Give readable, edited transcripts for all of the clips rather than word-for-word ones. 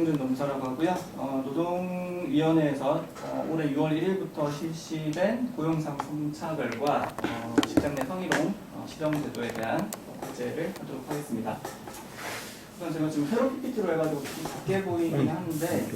김용준 노무사라고 하고요. 노동위원회에서 올해 6월 1일부터 실시된 고용상 성차별과 직장 내 성희롱 시정제도에 대한 과제를 하도록 하겠습니다. 우선 제가 지금 새로 PPT로 해가지고 좀 작게 보이긴 하는데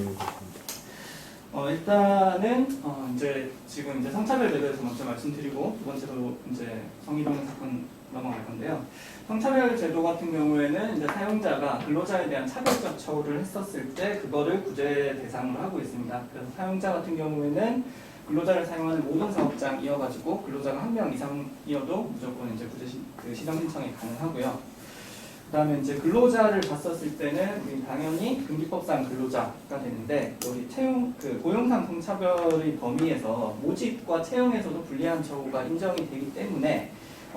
일단은 이제 지금 이제 성차별 제도에서 먼저 말씀드리고 두 번째로 이제 성희롱 사건 넘어갈 건데요. 성차별 제도 같은 경우에는 이제 사용자가 근로자에 대한 차별적 처우를 했었을 때 그거를 구제 대상으로 하고 있습니다. 그래서 사용자 같은 경우에는 근로자를 사용하는 모든 사업장이어가지고 근로자가 한 명 이상이어도 무조건 이제 구제 시정 신청이 가능하고요. 그다음에 이제 근로자를 봤었을 때는 당연히 금기법상 근로자가 되는데 여기 고용상 성차별의 범위에서 모집과 채용에서도 불리한 처우가 인정이 되기 때문에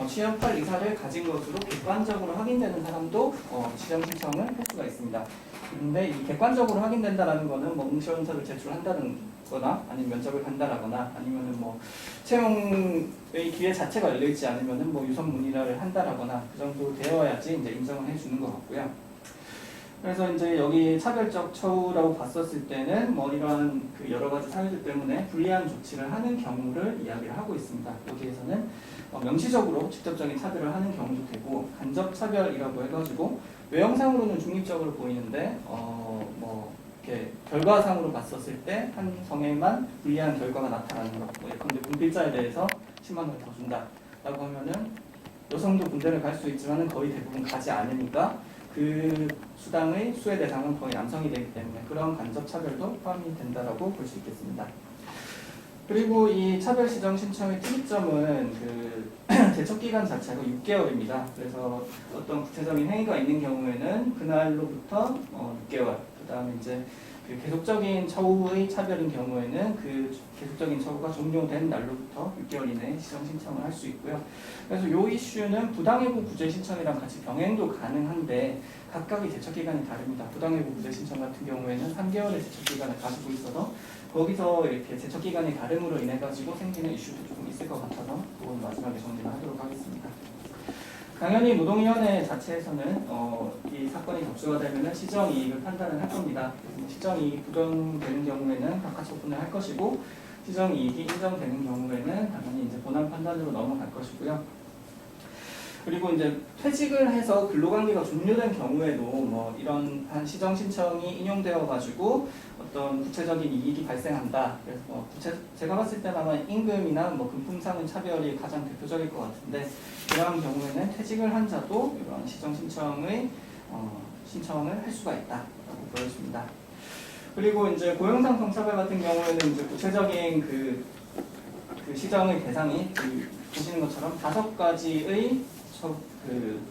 취업할 의사를 가진 것으로 객관적으로 확인되는 사람도 시정 신청을 할 수가 있습니다. 그런데 이 객관적으로 확인된다라는 거는 뭐 응시원서를 제출한다는 거나 아니면 면접을 간다라거나 아니면은 뭐 채용의 기회 자체가 열려있지 않으면은 뭐 유선 문의를 한다라거나 그 정도 되어야지 이제 인정을 해주는 것 같고요. 그래서 이제 여기 차별적 처우라고 봤었을 때는 뭐 이러한 그 여러 가지 사유들 때문에 불리한 조치를 하는 경우를 이야기를 하고 있습니다. 여기에서는 명시적으로 직접적인 차별을 하는 경우도 되고 간접 차별이라고 해가지고 외형상으로는 중립적으로 보이는데 뭐 이렇게 결과상으로 봤었을 때 한 성에만 불리한 결과가 나타나는 것. 뭐 예컨대 군필자에 대해서 10만 원을 더 준다라고 하면은 여성도 군대를 갈 수 있지만은 거의 대부분 가지 않으니까 그 수당의 수혜 대상은 거의 남성이 되기 때문에 그런 간접 차별도 포함이 된다라고 볼 수 있겠습니다. 그리고 이 차별 시정 신청의 특이점은 그 제척 기간 자체가 6개월입니다. 그래서 어떤 구체적인 행위가 있는 경우에는 그날로부터 6개월. 그다음에 이제 그 계속적인 처우의 차별인 경우에는 그 계속적인 처우가 종료된 날로부터 6개월 이내에 시정 신청을 할 수 있고요. 그래서 이 이슈는 부당해고 구제 신청이랑 같이 병행도 가능한데 각각의 제척 기간이 다릅니다. 부당해고 구제 신청 같은 경우에는 3개월의 제척 기간을 가지고 있어서 거기서 이렇게 제척 기간이 다름으로 인해 가지고 생기는 이슈도 조금 있을 것 같아서 그건 마지막에 정리를 하도록 하겠습니다. 당연히 노동위원회 자체에서는 이 사건이 접수가 되면 시정이익을 판단을 할 겁니다. 시정이익이 부정되는 경우에는 각하 처분을 할 것이고 시정이익이 인정되는 경우에는 당연히 이제 본안 판단으로 넘어갈 것이고요. 그리고 이제 퇴직을 해서 근로관계가 종료된 경우에도 뭐 이런 한 시정 신청이 인용되어 가지고 어떤 구체적인 이익이 발생한다. 그래서 제가 봤을 때는 아마 임금이나 뭐 금품상의 차별이 가장 대표적일 것 같은데 이러한 경우에는 퇴직을 한 자도 이런 시정 신청의 신청을 할 수가 있다라고 보여집니다. 그리고 이제 고용상 성차별 같은 경우에는 이제 구체적인 그 시정의 대상이 보시는 것처럼 5가지의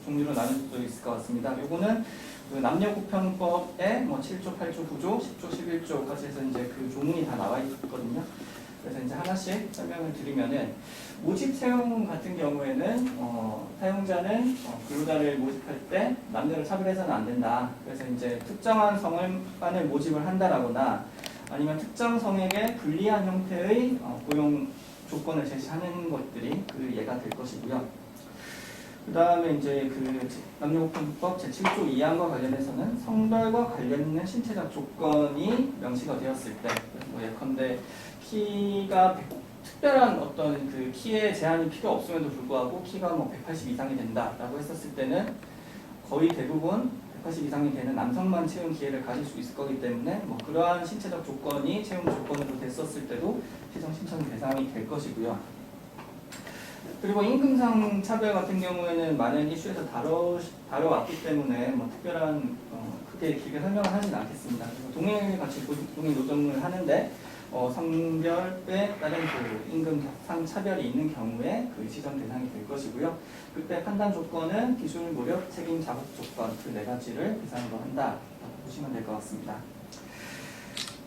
종류로 나눠져 있을 것 같습니다. 요거는 그 남녀구편법에 뭐 7조, 8조, 9조, 10조, 11조까지 해서 이제 그 조문이 다 나와 있거든요. 그래서 이제 하나씩 설명을 드리면은 모집 채용 같은 경우에는 사용자는 근로자를 모집할 때 남녀를 차별해서는 안 된다. 그래서 이제 특정한 성을 모집을 한다라거나 아니면 특정 성에게 불리한 형태의 고용 조건을 제시하는 것들이 그 예가 될 것이고요. 그 다음에 이제 그 남녀구편법 제7조 2항과 관련해서는 성별과 관련 있는 신체적 조건이 명시가 되었을 때, 뭐 예컨대 키가 특별한 어떤 그 키에 제한이 필요 없음에도 불구하고 키가 뭐 180 이상이 된다라고 했었을 때는 거의 대부분 180 이상이 되는 남성만 채용 기회를 가질 수 있을 거기 때문에 뭐 그러한 신체적 조건이 채용 조건으로 됐었을 때도 시정 신청 대상이 될 것이고요. 그리고 임금상 차별 같은 경우에는 많은 이슈에서 다뤄왔기 때문에 뭐 특별한 크게 길게 설명을 하진 않겠습니다. 그래서 동일 같이 동일 노정을 하는데 성별에 따른 그 임금상 차별이 있는 경우에 그 시정 대상이 될 것이고요. 그때 판단 조건은 기술, 무력, 책임, 자복 조건 그 4가지를 대상으로 한다라고 보시면 될 것 같습니다.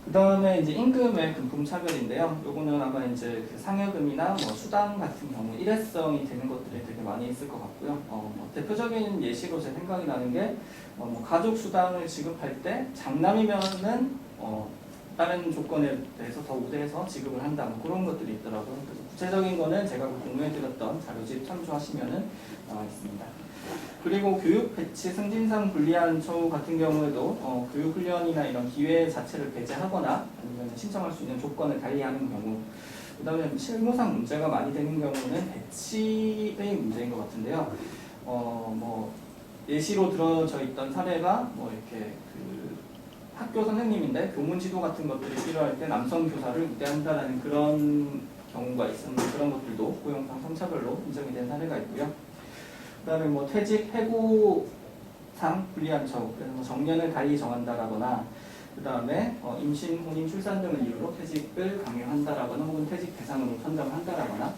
그 다음에 이제 임금의 금품 차별인데요. 요거는 아마 이제 그 상여금이나 뭐 수당 같은 경우 일회성이 되는 것들이 되게 많이 있을 것 같고요. 뭐 대표적인 예시로 제 생각이 나는 게 뭐 가족 수당을 지급할 때 장남이면은 다른 조건에 대해서 더 우대해서 지급을 한다. 뭐 그런 것들이 있더라고요. 그래서 구체적인 거는 제가 공유해드렸던 자료집 참조하시면은 나와 있습니다. 그리고 교육 배치 승진상 불리한 처우 같은 경우에도 교육 훈련이나 이런 기회 자체를 배제하거나 아니면 신청할 수 있는 조건을 달리하는 경우, 그 다음에 실무상 문제가 많이 되는 경우는 배치의 문제인 것 같은데요. 뭐 예시로 들어져 있던 사례가 뭐 이렇게 그 학교 선생님인데 교문 지도 같은 것들이 필요할 때 남성 교사를 우대한다라는 그런 경우가 있었는데, 그런 것들도 고용상 성차별로 인정이 된 사례가 있고요. 그 다음에 뭐 퇴직 해고상 불리한 처우, 그래서 뭐 정년을 달리 정한다라거나, 그 다음에 임신, 혼인, 출산 등을 이유로 퇴직을 강요한다라거나 혹은 퇴직 대상으로 선정한다라거나,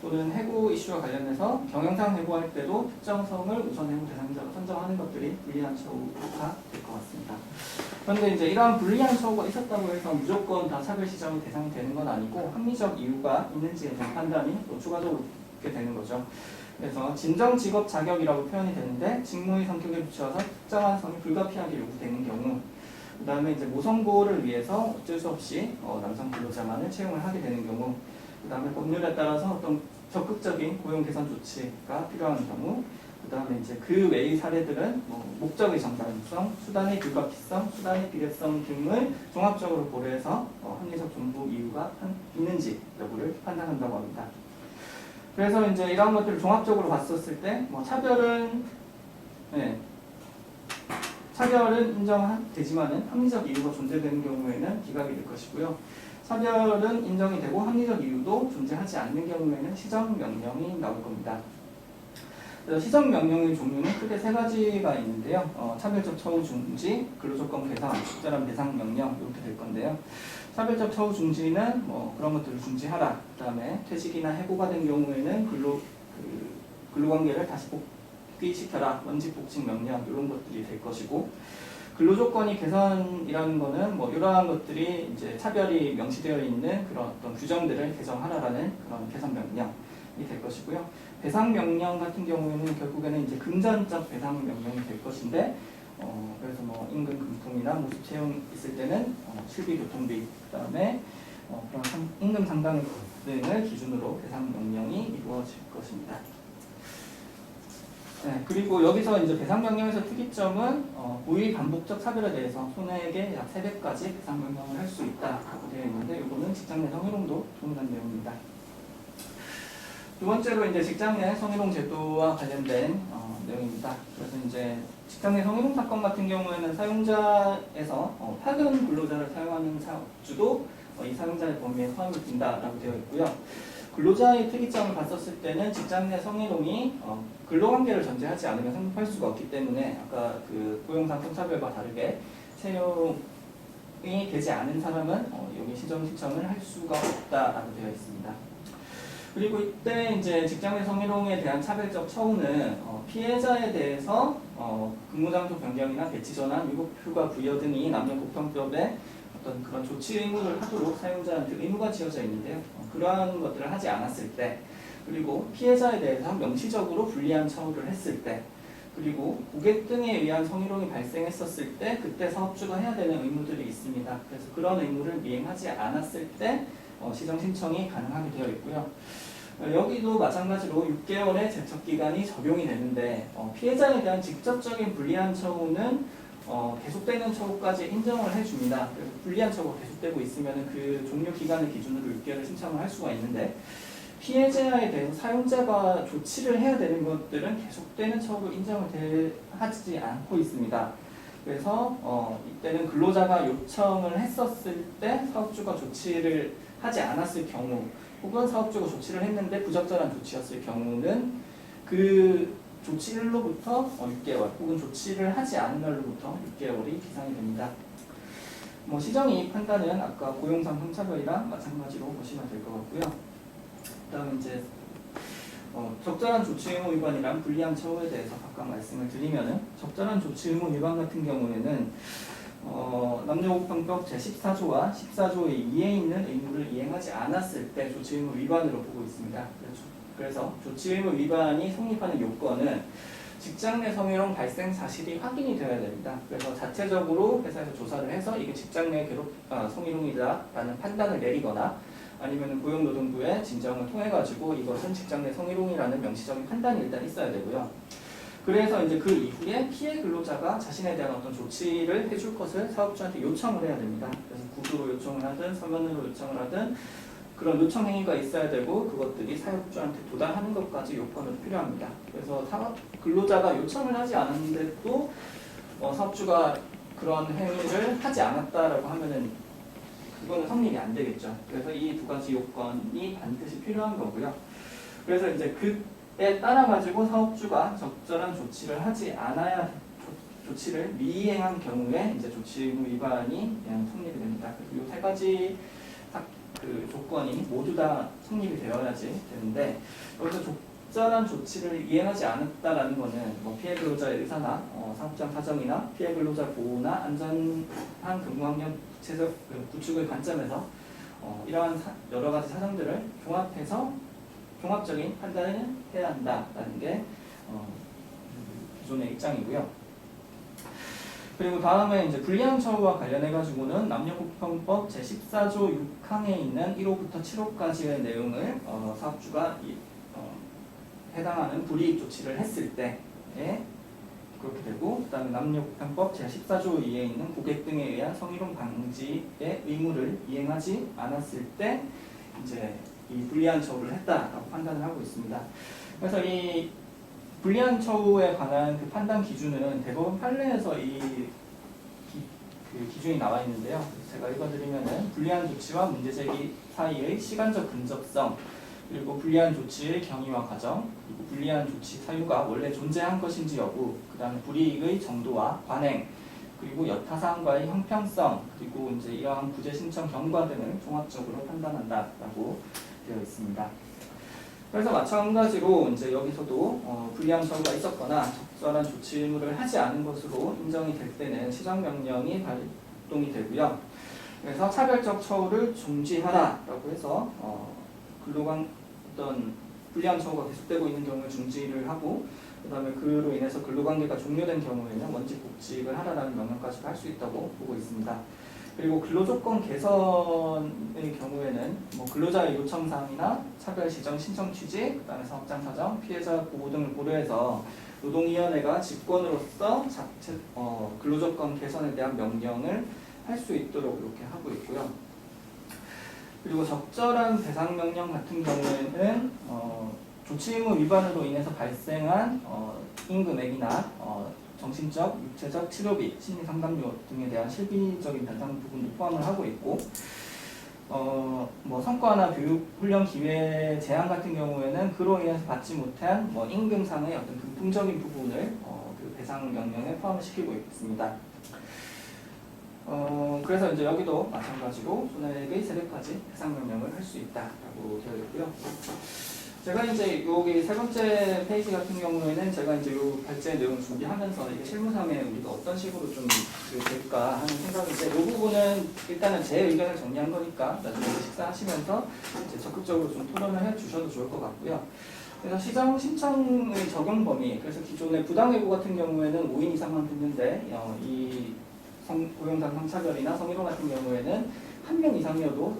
또는 해고 이슈와 관련해서 경영상 해고할 때도 특정성을 우선 해고 대상자로 선정하는 것들이 불리한 처우가 될 것 같습니다. 그런데 이제 이러한 불리한 처우가 있었다고 해서 무조건 다 차별 시정이 대상이 되는 건 아니고, 합리적 이유가 있는지에 대한 판단이 또 추가적으로 있게 되는 거죠. 그래서 진정 직업 자격이라고 표현이 되는데, 직무의 성격에 비추어서 특정한 성이 불가피하게 요구되는 경우, 그 다음에 이제 모성보호를 위해서 어쩔 수 없이 남성 근로자만을 채용을 하게 되는 경우, 그 다음에 법률에 따라서 어떤 적극적인 고용 개선 조치가 필요한 경우, 그 다음에 이제 그 외의 사례들은 목적의 정당성, 수단의 불가피성, 수단의 비례성 등을 종합적으로 고려해서 합리적 존부 이유가 있는지 여부를 판단한다고 합니다. 그래서 이제 이런 것들을 종합적으로 봤었을 때, 차별은 인정되지만은 합리적 이유가 존재되는 경우에는 기각이 될 것이고요. 차별은 인정이 되고 합리적 이유도 존재하지 않는 경우에는 시정명령이 나올 겁니다. 그래서 시정명령의 종류는 크게 세 가지가 있는데요. 차별적 처우 중지, 근로조건 개선, 적절한 배상 명령 이렇게 될 건데요. 차별적 처우 중지는 그런 것들을 중지하라. 그 다음에 퇴직이나 해고가 된 경우에는 근로관계를 다시 복귀시켜라. 원직 복직 명령 이런 것들이 될 것이고, 근로조건이 개선이라는 거는 이러한 것들이 이제 차별이 명시되어 있는 그런 어떤 규정들을 개정하라라는 그런 개선 명령이 될 것이고요. 배상 명령 같은 경우에는 결국에는 이제 금전적 배상 명령이 될 것인데, 그래서 임금 금품이나 모집 채용 있을 때는 실비 교통비, 그다음에 그런 임금 상당 등을 기준으로 배상 명령이 이루어질 것입니다. 네, 그리고 여기서 이제 배상명령에서 특이점은 고의 반복적 차별에 대해서 손해액의 약 3배까지 배상명령을 할 수 있다고 되어 있는데, 이거는 직장 내 성희롱도 동일한 내용입니다. 두 번째로 이제 직장 내 성희롱 제도와 관련된 내용입니다. 그래서 이제 직장 내 성희롱 사건 같은 경우에는 사용자에서 파견 근로자를 사용하는 사업주도 이 사용자의 범위에 포함이 된다라고 되어 있고요. 근로자의 특이점을 봤었을 때는 직장 내 성희롱이 근로관계를 전제하지 않으면 성립할 수가 없기 때문에, 아까 그 고용상 성차별과 다르게 채용이 되지 않은 사람은 여기 시정 신청을 할 수가 없다라고 되어 있습니다. 그리고 이때 이제 직장 내 성희롱에 대한 차별적 처우는 피해자에 대해서 근무장소 변경이나 배치 전환, 위급휴가 부여 등이 남녀공평법에 어떤 그런 조치 의무를 하도록 사용자한테 의무가 지어져 있는데요. 그러한 것들을 하지 않았을 때, 그리고 피해자에 대해서 명시적으로 불리한 처우를 했을 때, 그리고 고객 등에 의한 성희롱이 발생했었을 때 그때 사업주가 해야 되는 의무들이 있습니다. 그래서 그런 의무를 미행하지 않았을 때 시정 신청이 가능하게 되어 있고요. 여기도 마찬가지로 6개월의 제척기간이 적용이 되는데, 피해자에 대한 직접적인 불리한 처우는 계속되는 처우까지 인정을 해줍니다. 그래서 불리한 처우가 계속되고 있으면 그 종료 기간을 기준으로 6개월을 신청을 할 수가 있는데, 피해자에 대해서 사용자가 조치를 해야 되는 것들은 계속되는 처우로 인정을 하지 않고 있습니다. 그래서 이때는 근로자가 요청을 했었을 때 사업주가 조치를 하지 않았을 경우, 혹은 사업주가 조치를 했는데 부적절한 조치였을 경우는 그 조치일로부터 6개월, 혹은 조치를 하지 않은 날로부터 6개월이 기산이 됩니다. 시정이익 판단은 아까 고용상 성차별이랑 마찬가지로 보시면 될 것 같고요. 그다음 이제 적절한 조치 의무 위반이랑 불리한 처우에 대해서 각각 말씀을 드리면은, 적절한 조치 의무 위반 같은 경우에는 남녀공평법 제14조와 14조의 2에 있는 의무를 이행하지 않았을 때 조치 의무 위반으로 보고 있습니다. 그래서 조치 의무 위반이 성립하는 요건은 직장 내 성희롱 발생 사실이 확인이 되어야 됩니다. 그래서 자체적으로 회사에서 조사를 해서 이게 직장 내 성희롱이다라는 판단을 내리거나 아니면 고용노동부의 진정을 통해 가지고 이것은 직장 내 성희롱이라는 명시적인 판단이 일단 있어야 되고요. 그래서 이제 그 이후에 피해 근로자가 자신에 대한 어떤 조치를 해줄 것을 사업주한테 요청을 해야 됩니다. 그래서 구두로 요청을 하든 서면으로 요청을 하든 그런 요청 행위가 있어야 되고 그것들이 사업주한테 도달하는 것까지 요건으로 필요합니다. 그래서 근로자가 요청을 하지 않았는데도 사업주가 그런 행위를 하지 않았다라고 하면은 그거는 성립이 안 되겠죠. 그래서 이 두 가지 요건이 반드시 필요한 거고요. 그래서 이제 그에 따라 가지고 사업주가 적절한 조치를 하지 않아야 조치를 미이행한 경우에 이제 조치 의무 위반이 그냥 성립이 됩니다. 그리고 이 세 가지 그 조건이 모두 다 성립이 되어야지 되는데 여기서 적절한 조치를 이행하지 않았다라는 것은 뭐 피해 근로자의 의사나 사업장 사정이나 피해 근로자 보호나 안전한 근무 환경 구축의 관점에서 이러한 여러 가지 사정들을 종합해서 종합적인 판단을 해야 한다라는 게 기존의 입장이고요. 그리고 다음에 이제 불리한 처우와 관련해 가지고는 남녀공평법 제14조 6항에 있는 1호부터 7호까지의 내용을 사업주가 해당하는 불이익 조치를 했을 때 그렇게 되고, 그다음에 남녀공평법 제14조 2에 있는 고객 등에 의한 성희롱 방지의 의무를 이행하지 않았을 때 이제 이 불리한 처우를 했다라고 판단을 하고 있습니다. 그래서 이 불리한 처우에 관한 그 판단 기준은 대법원 판례에서 그 기준이 나와 있는데요. 제가 읽어드리면은 불리한 조치와 문제제기 사이의 시간적 근접성, 그리고 불리한 조치의 경위와 과정, 그리고 불리한 조치 사유가 원래 존재한 것인지 여부, 그 다음에 불이익의 정도와 관행, 그리고 여타사항과의 형평성, 그리고 이제 이러한 구제 신청 경과 등을 종합적으로 판단한다라고 되어 있습니다. 그래서 마찬가지로 이제 여기서도 불리한 처우가 있었거나 적절한 조치 의무를 하지 않은 것으로 인정이 될 때는 시정명령이 발동이 되고요. 그래서 차별적 처우를 중지하라라고 해서 어떤 불리한 처우가 계속되고 있는 경우에 중지를 하고, 그다음에 그로 인해서 근로관계가 종료된 경우에는 원직 복직을 하라라는 명령까지 할 수 있다고 보고 있습니다. 그리고 근로조건 개선의 경우에는 뭐 근로자의 요청사항이나 차별 지정 신청 취지, 그다음에 사업장 사정, 피해자 보호 등을 고려해서 노동위원회가 직권으로서 근로조건 개선에 대한 명령을 할 수 있도록 이렇게 하고 있고요. 그리고 적절한 배상 명령 같은 경우에는 조치 의무 위반으로 인해서 발생한 임금액이나 정신적, 육체적 치료비, 심리상담료 등에 대한 실비적인 변상 부분도 포함을 하고 있고, 뭐 성과나 교육, 훈련 기회 제한 같은 경우에는 그로 인해서 받지 못한 뭐 임금상의 어떤 금품적인 부분을 그 배상 명령에 포함시키고 있습니다. 그래서 이제 여기도 마찬가지로 손해액의 세배까지 배상 명령을 할 수 있다라고 되어 있고요. 제가 이제 여기 세 번째 페이지 같은 경우에는 제가 이제 요 발제 내용을 준비하면서 이게 실무상에 우리가 어떤 식으로 좀 될까 하는 생각인데, 이 부분은 일단은 제 의견을 정리한 거니까 나중에 식사하시면서 이제 적극적으로 좀 토론을 해 주셔도 좋을 것 같고요. 그래서 시정 신청의 적용 범위, 그래서 기존의 부당해고 같은 경우에는 5인 이상만 됐는데 이 고용상 성차별이나 성희롱 같은 경우에는 1명 이상이어도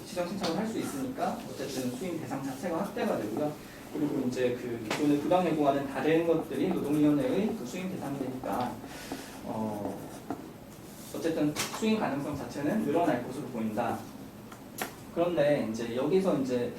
시정 신청을 할 수 있으니까 어쨌든 수임 대상 자체가 확대가 되고요. 그리고 이제 그 기존의 부당해고와는 다른 것들이 노동위원회의 그 수임 대상이 되니까 어쨌든 수임 가능성 자체는 늘어날 것으로 보인다. 그런데 이제 여기서 이제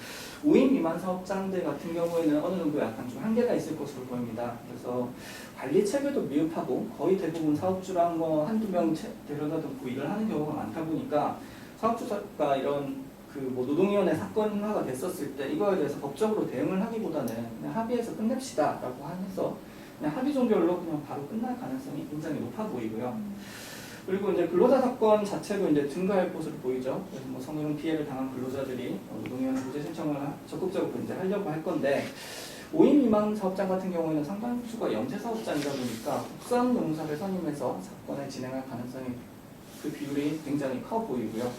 5인 미만 사업장들 같은 경우에는 어느 정도 약간 좀 한계가 있을 것으로 보입니다. 그래서 관리 체계도 미흡하고 거의 대부분 사업주랑 뭐 한두 명 데려다 놓고 일을 하는 경우가 많다 보니까 사업주가 이런 그 뭐 노동위원회 사건화가 됐었을 때 이거에 대해서 법적으로 대응을 하기보다는 그냥 합의해서 끝냅시다라고 해서 그냥 합의 종결로 그냥 바로 끝날 가능성이 굉장히 높아 보이고요. 그리고 이제 근로자 사건 자체도 이제 증가할 것으로 보이죠. 그래서 뭐 성희롱 피해를 당한 근로자들이 노동위원회 구제 신청을 적극적으로 이제 하려고 할 건데, 5인 미만 사업장 같은 경우에는 상당수가 영세 사업장이다 보니까 국산 노무사를 선임해서 사건을 진행할 가능성이 그 비율이 굉장히 커 보이고요.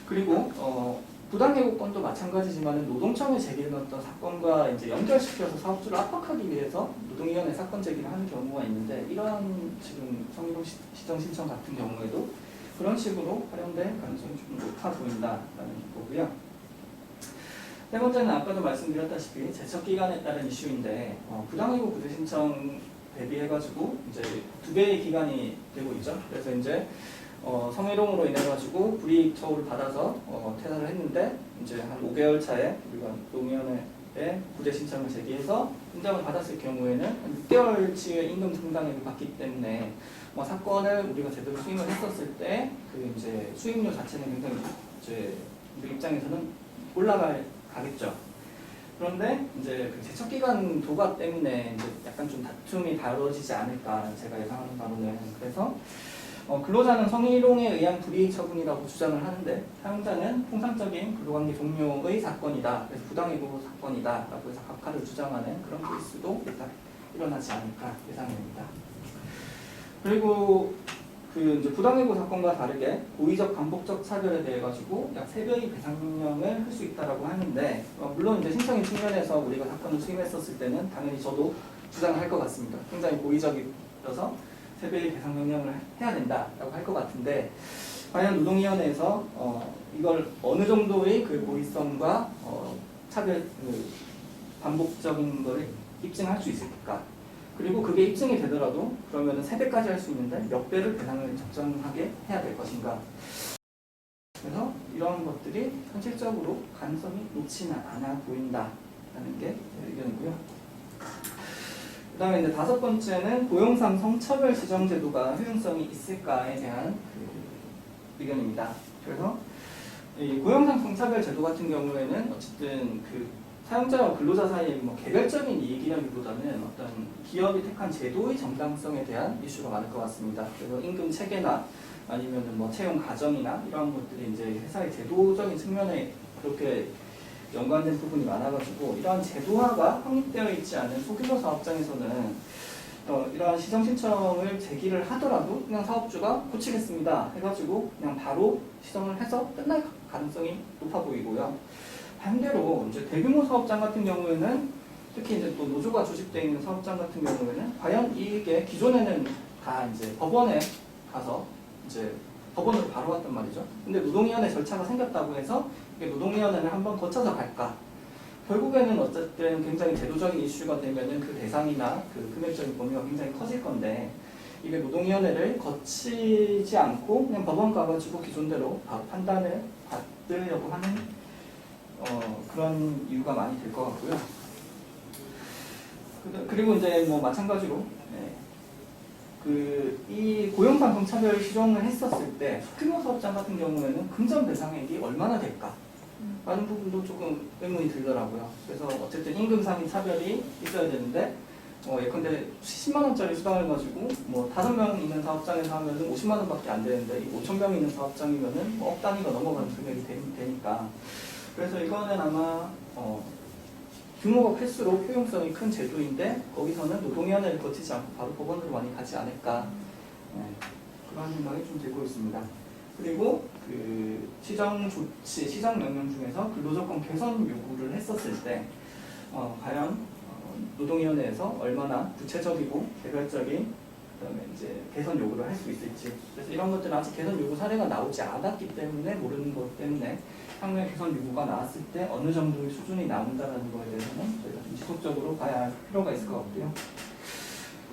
그리고 부당해고건도 마찬가지지만 노동청에 제기된 어떤 사건과 이제 연결시켜서 사업주를 압박하기 위해서 노동위원회 사건 제기를 하는 경우가 있는데 이러한 지금 성희롱 시정 신청 같은 경우에도 그런 식으로 활용될 가능성이 좀 높아 보인다라는 거고요. 세 번째는 아까도 말씀드렸다시피 제척기간에 따른 이슈인데 부당해고 구제 신청 대비해가지고 이제 2배의 기간이 되고 있죠. 그래서 이제 성희롱으로 인해가지고 불이익 처우를 받아서 퇴사를 했는데 이제 한 5개월 차에 우리가 노무현에 구제 신청을 제기해서 인정을 받았을 경우에는 한 6개월치의 임금 상당액을 받기 때문에 사건을 우리가 제대로 수임을 했었을 때 그 이제 수임료 자체는 굉장히 이제 우리 입장에서는 올라가겠죠. 그런데 이제 그 제척 기간 도가 때문에 이제 약간 좀 다툼이 다뤄지지 않을까 제가 예상하는 바로는. 그래서 근로자는 성희롱에 의한 불이익 처분이라고 주장을 하는데 사용자는 통상적인 근로관계 종료의 사건이다. 그래서 부당해고 사건이다. 라고 해서 각하를 주장하는 그런 케이스도 일단 일어나지 않을까 예상됩니다. 그리고 그 이제 부당해고 사건과 다르게 고의적 반복적 차별에 대해 가지고 약 3배의 배상 명령을 할 수 있다라고 하는데 물론 이제 신청인 측면에서 우리가 사건을 수임했었을 때는 당연히 저도 주장을 할 것 같습니다. 굉장히 고의적이어서 3배의 배상 명령을 해야 된다라고 할 것 같은데 과연 노동위원회에서 이걸 어느 정도의 그 고의성과 차별 그 반복적인 것을 입증할 수 있을까? 그리고 그게 입증이 되더라도 그러면 3배까지 할 수 있는데 몇 배를 배상을 적정하게 해야 될 것인가. 그래서 이런 것들이 현실적으로 가능성이 높지는 않아 보인다라는 게 의견이고요. 그 다음에 이제 5번째는 고용상 성차별 시정 제도가 효용성이 있을까에 대한 그 의견입니다. 그래서 이 고용상 성차별 제도 같은 경우에는 어쨌든 그 사용자와 근로자 사이의 개별적인 이익이라기보다는 어떤 기업이 택한 제도의 정당성에 대한 이슈가 많을 것 같습니다. 그래서 임금 체계나 아니면 채용 과정이나 이러한 것들이 이제 회사의 제도적인 측면에 그렇게 연관된 부분이 많아가지고 이러한 제도화가 확립되어 있지 않은 소규모 사업장에서는 이러한 시정 신청을 제기를 하더라도 그냥 사업주가 고치겠습니다 해가지고 그냥 바로 시정을 해서 끝날 가능성이 높아 보이고요. 반대로 이제 대규모 사업장 같은 경우에는 특히 이제 또 노조가 조직되어 있는 사업장 같은 경우에는 과연 이게 기존에는 다 이제 법원에 가서 이제 법원으로 바로 갔단 말이죠. 근데 노동위원회 절차가 생겼다고 해서 이게 노동위원회를 한번 거쳐서 갈까? 결국에는 어쨌든 굉장히 제도적인 이슈가 되면은 그 대상이나 그 금액적인 범위가 굉장히 커질 건데 이게 노동위원회를 거치지 않고 그냥 법원 가가지고 기존대로 판단을 받으려고 하는 그런 이유가 많이 될 것 같고요. 그리고 이제 마찬가지로 이 고용상 성차별 시정을 했었을 때 소규모 사업장 같은 경우에는 금전 배상액이 얼마나 될까? 라는 부분도 조금 의문이 들더라고요. 그래서 어쨌든 임금상의 차별이 있어야 되는데 예컨대 10만 원짜리 수당을 가지고 5명 있는 사업장에서 하면은 50만 원밖에 안 되는데 5,000명 있는 사업장이면은 억 단위가 넘어가는 금액이 되니까 그래서 이거는 아마 규모가 클수록 효용성이 큰 제도인데 거기서는 노동위원회를 거치지 않고 바로 법원으로 많이 가지 않을까 그런 생각이 좀 들고 있습니다. 그리고 그 시정 조치, 시정 명령 중에서 근로조건 개선 요구를 했었을 때 과연 노동위원회에서 얼마나 구체적이고 개별적인 그다음에 이제 개선 요구를 할 수 있을지. 그래서 이런 것들은 아직 개선 요구 사례가 나오지 않았기 때문에 모르는 것 때문에 향후에 개선 요구가 나왔을 때 어느 정도의 수준이 나온다는 거에 대해서는 저희가 좀 지속적으로 봐야 할 필요가 있을 것 같고요.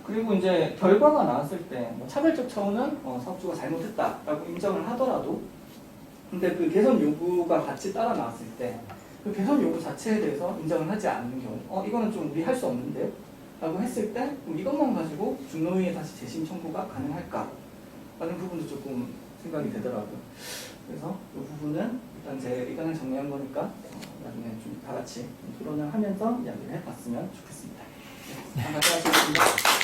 그리고 이제 결과가 나왔을 때 차별적 처우는 사업주가 잘못했다라고 인정을 하더라도 근데 그 개선 요구가 같이 따라 나왔을 때 그 개선 요구 자체에 대해서 인정을 하지 않는 경우 이거는 좀 우리 할 수 없는데요? 라고 했을 때 그럼 이것만 가지고 중노위에 다시 재심 청구가 가능할까? 라는 부분도 조금 생각이 되더라고요. 그래서 이 부분은 일단 제 의견을 정리한 거니까 나중에 좀 다 같이 토론을 하면서 이야기를 해봤으면 좋겠습니다. 네, 감사합니다.